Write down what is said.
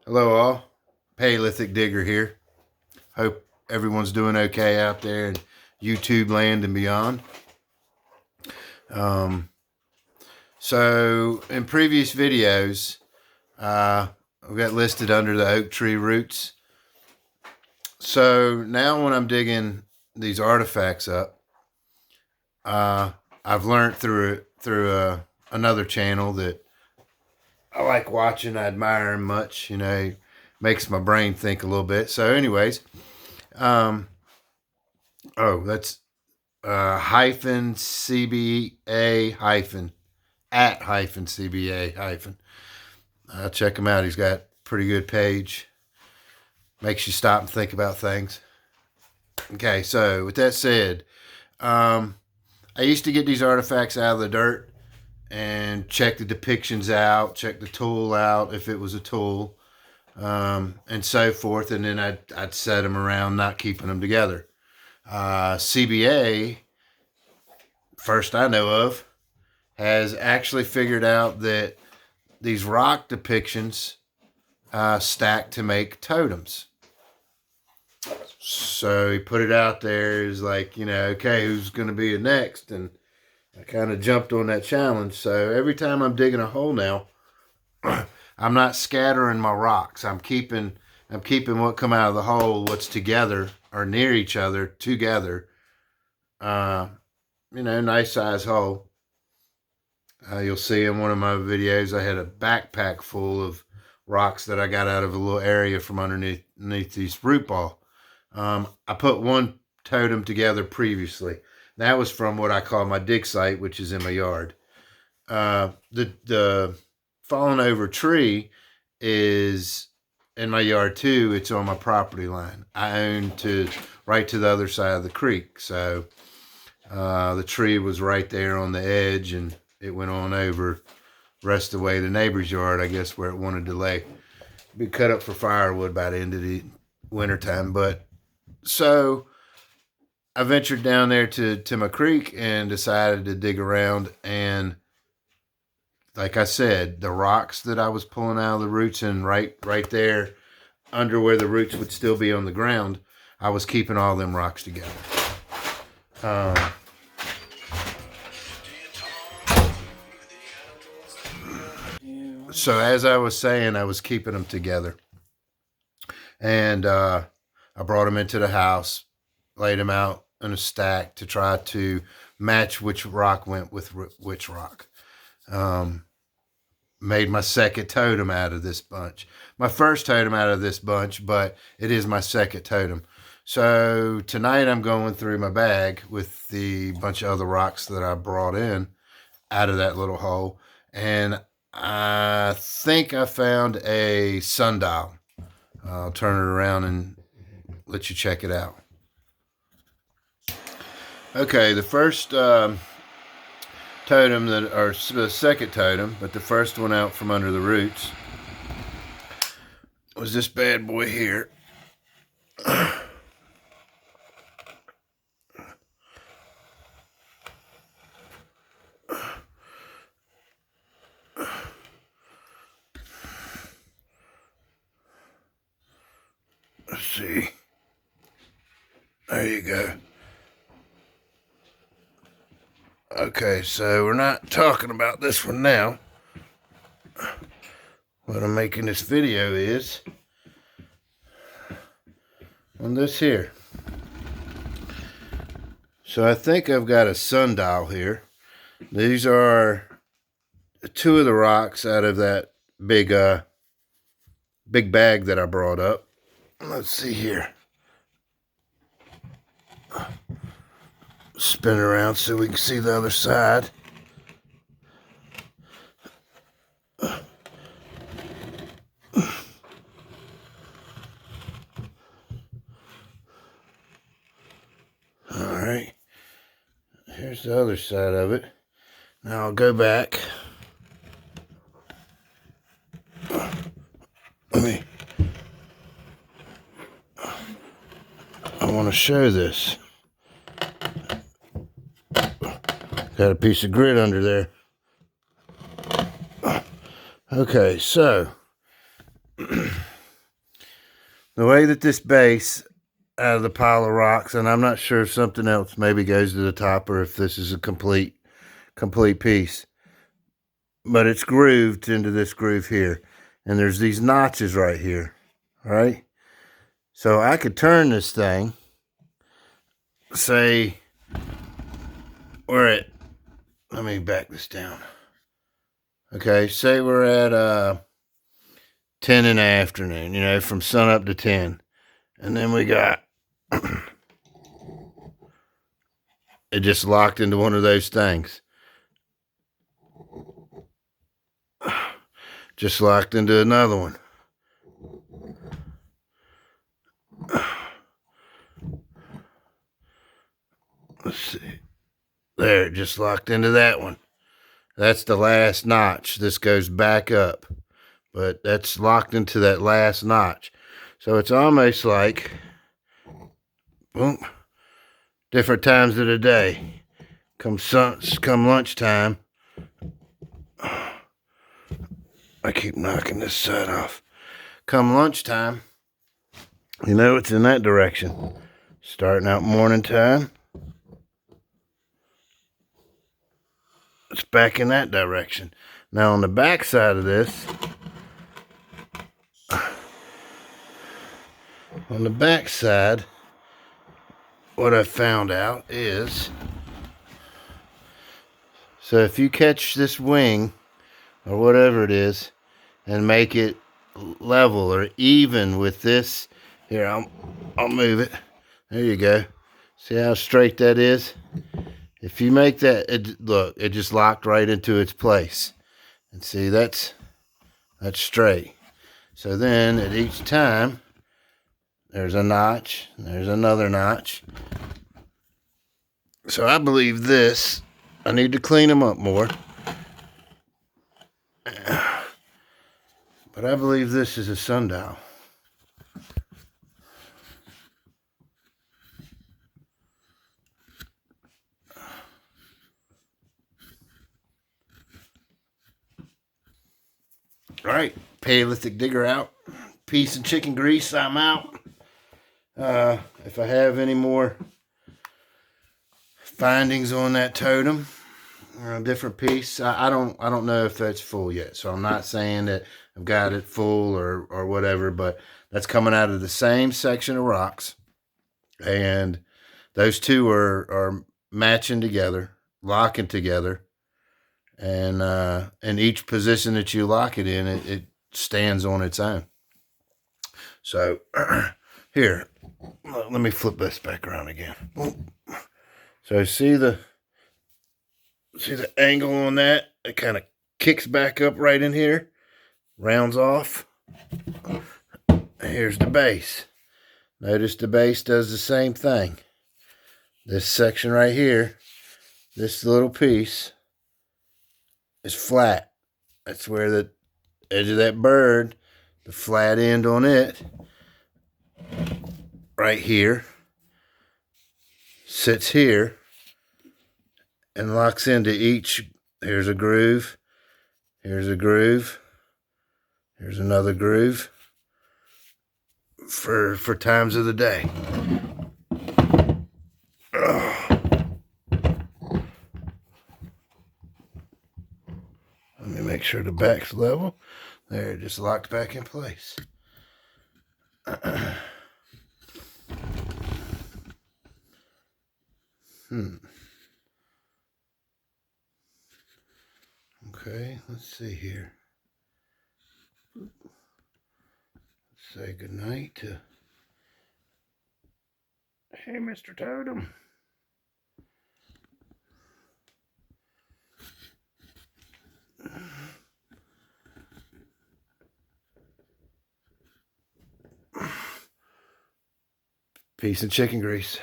Hello all, Paleolithic Digger here. Hope everyone's doing okay out there in YouTube land and beyond. So in previous videos, we got listed under the oak tree roots. So now when I'm digging these artifacts up, I've learned through another channel that I like watching. I admire him much. You know, makes my brain think a little bit. So, anyways, that's hyphen CBA hyphen at hyphen CBA hyphen. Check him out. He's got a pretty good page. Makes you stop and think about things. Okay, so with that said, I used to get these artifacts out of the dirt and check the depictions out, check the tool out if it was a tool, and so forth. And then I'd set them around, not keeping them together. CBA, first I know of, has actually figured out that these rock depictions stack to make totems. So he put it out there. He's like, okay, who's going to be the next? And I kind of jumped on that challenge. So every time I'm digging a hole now, I'm not scattering my rocks. I'm keeping what come out of the hole, what's together or near each other together. Nice size hole. You'll see in one of my videos, I had a backpack full of rocks that I got out of a little area from underneath this root ball. I put one totem together previously. That was from what I call my dig site, which is in my yard. The fallen over tree is in my yard too. It's on my property line. I own right to the other side of the creek. So the tree was right there on the edge, and it went on over the rest of the way to the neighbor's yard, I guess, where it wanted to lay. Be cut up for firewood by the end of the wintertime. But so I ventured down there to my creek and decided to dig around. And like I said, the rocks that I was pulling out of the roots and right there under where the roots would still be on the ground, I was keeping all them rocks together. So as I was saying, I was keeping them together. And I brought them into the house, laid them out in a stack to try to match which rock went with which rock. Made my second totem out of this bunch. My first totem out of this bunch, but it is my second totem. So tonight I'm going through my bag with the bunch of other rocks that I brought in out of that little hole. And I think I found a sundial. I'll turn it around and let you check it out. Okay, the first totem or the second totem, but the first one out from under the roots was this bad boy here. Let's see. There you go. Okay, so we're not talking about this one now. What I'm making this video is on this here. So I think I've got a sundial here. These are two of the rocks out of that big bag that I brought up. Let's see here. Spin around so we can see the other side. Alright. Here's the other side of it. Now I'll go back. I want to show this. Got a piece of grit under there. Okay, so The way that this base out of the pile of rocks, and I'm not sure if something else maybe goes to the top or if this is a complete piece, but it's grooved into this groove here, and there's these notches right here, right? So I could turn this thing, say we're at, let me back this down. Okay, say we're at 10 in the afternoon, you know, from sun up to 10. And then we got, it just locked into one of those things. Just locked into another one. Let's see. There, just locked into that one. That's the last notch. This goes back up, but that's locked into that last notch. So it's almost like, boom, different times of the day. Come lunchtime. I keep knocking this side off. Come lunchtime, you know it's in that direction. Starting out morning time, it's back in that direction. Now on the back side of this, on the back side, what I found out is, so if you catch this wing or whatever it is and make it level or even with this, here, I'll move it. There you go. See how straight that is? If you make that, look, it just locked right into its place. And see, that's straight. So then at each time, there's a notch, there's another notch. So I believe this, I need to clean them up more. But I believe this is a sundial. All right, Paleolithic digger out. Piece of chicken grease, I'm out. If I have any more findings on that totem, a different piece, I don't know if that's full yet. So I'm not saying that I've got it full or whatever, but that's coming out of the same section of rocks, and those two are matching together, locking together, and in each position that you lock it in, it stands on its own. So here, let me flip this back around again. So see the angle on that? It kind of kicks back up right in here, rounds off. Here's the base. Notice the base does the same thing. This section right here, this little piece is flat. That's where the edge of that bird, the flat end on it, right here, sits here and locks into each. Here's a groove, here's a groove, here's another groove for times of the day. Let me make sure the back's level. There, it just locked back in place. Okay, let's see here. Say goodnight to, hey, Mr. Totem. Piece of chicken grease.